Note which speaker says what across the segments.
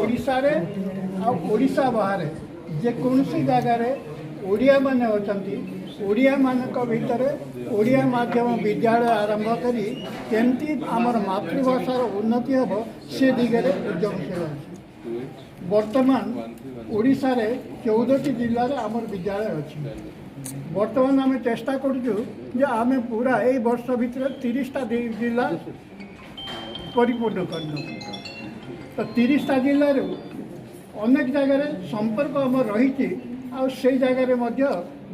Speaker 1: ओडिशा रे आ ओडिशा बाहर जेकोसी जगार ओडिया माने अछंती ओडिया मानक भितर ओडिया माध्यम विद्यालय आरंभ करी केमती आमर मातृभाषार उन्नति हम से दिगरे उद्यमशील अच्छी। वर्तमान ओडिशा रे 14टी जिले में आमर विद्यालय अच्छी। वर्तमान आम चेष्टा करूँ आम पूरा यही वर्ष भितर 30टा जिला परिपूर्ण कर तो 30टा जिलूर अनेक जगह संपर्क आम रही से जगह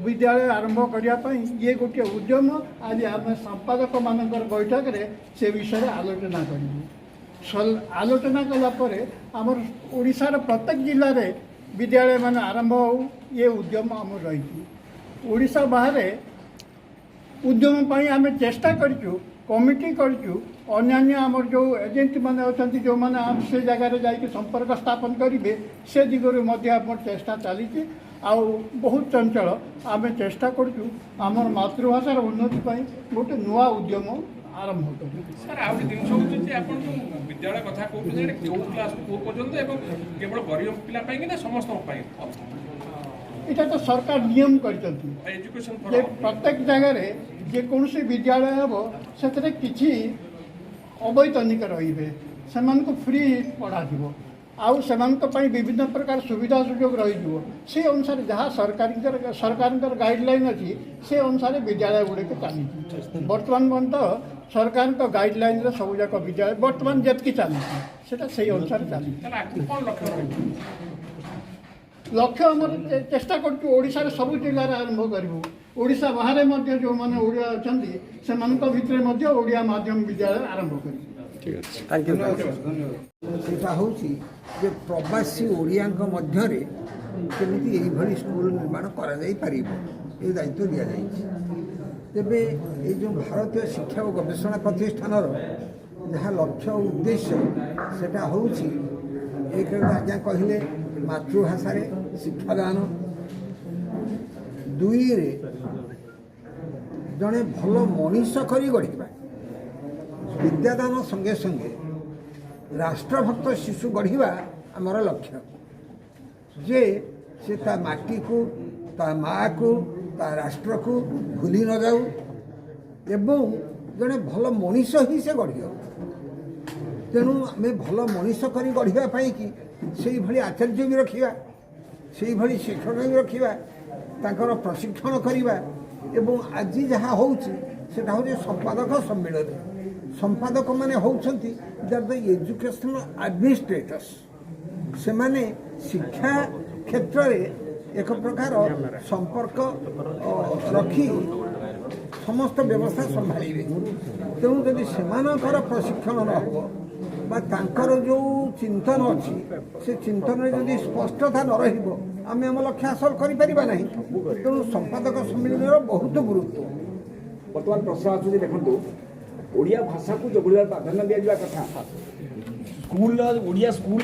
Speaker 1: विद्यालय आरंभ करने ये गोटे उद्यम आज आम संपादक मान बैठक रे से विषय आलोचना करूँ। आलोचना कलापर आमर ओडिशार प्रत्येक जिले में विद्यालय मान आरंभ हो ये उद्यम आम रही। ओडिशा बाहर उद्यम पर आम चेष्टा करूँ कमिटी करूँ अन्य आमर जो एजेंट मैंने अच्छा जो मैंने आम से जगह जाकि संपर्क स्थापन करेंगे से दिगरू चेष्टा चली बहुत चंचल आम चेष्टा करूँ आमर मातृभाषार उन्नति गोटे नुआ उद्यम आरंभ
Speaker 2: सर आज जिन विद्यालय कथा कहते क्लास पर्यटन केवल गरीब पिला समस्त
Speaker 1: इटा तो सरकार नियम कर
Speaker 2: एजुकेशन
Speaker 1: प्रत्येक जगह जेकोसी विद्यालय हम से किसी अवैतनिक रे से फ्री पढ़ा आउ से विभिन्न प्रकार सुविधा सुजोग रही अनुसार जहाँ सरकार गाइडलाइन अच्छी से अनुसार विद्यालय गुड़िक चली बर्तमान पर्यटन सरकार गाइडलाइन सब जाक विद्यालय बर्तमान जी चली से अनुसार चली लक्ष्य आम चेष्टा करूँ सब जिले में आरंभ करूँ ओडिशा बाहर जो मैंने ओडिया अच्छा से ओडिया माध्यम विद्यालय आरंभ करूँ।
Speaker 3: सेटा हूँ प्रवासी ओडिया मध्य केमी यही स्कूल निर्माण कर दायित्व दि जाए जो भारतीय शिक्षा और गवेषणा प्रतिष्ठान जहाँ लक्ष्य उद्देश्य सेटा हूँ एक आज्ञा कहले मातृभाषा शिक्षादान दुई जड़े भल मनीष कर गढ़ा विद्यादान संगे संगे राष्ट्रभक्त शिशु गढ़ा आमर लक्ष्य जे से ता माटी को ता माँ को ता राष्ट्र को भूली न जाऊ एवं जड़े भल मनीष ही से गढ़ तेणु आम भल मनीष कर गढ़ापी कि से भली आचार्य भी रखा से भली शिक्षक भी रखा तांकर प्रशिक्षण करवा एवं आज जहाँ होता हूँ संपादक सम्मेलन संपादक माने होउछंती द एजुकेशनल एडमिनिस्ट्रेटर्स से माने शिक्षा क्षेत्र में एक प्रकार संपर्क रखी समस्त व्यवस्था संभाली तेणु जदि सेमानकर प्रशिक्षण न हो तांकर जो चिंतन अच्छी से चिंतन में जदि स्पष्टता न रहिबो आमे हम लक्ष्य हासिल करि परिबा नहीं तेणु संपादक सम्मेलन बहुत गुरुत्व
Speaker 4: वर्तमान प्रश्न आसुची देखंतु ओडिया भाषा को जो प्राधान्य दिया कथा स्कूल ओडिया स्कूल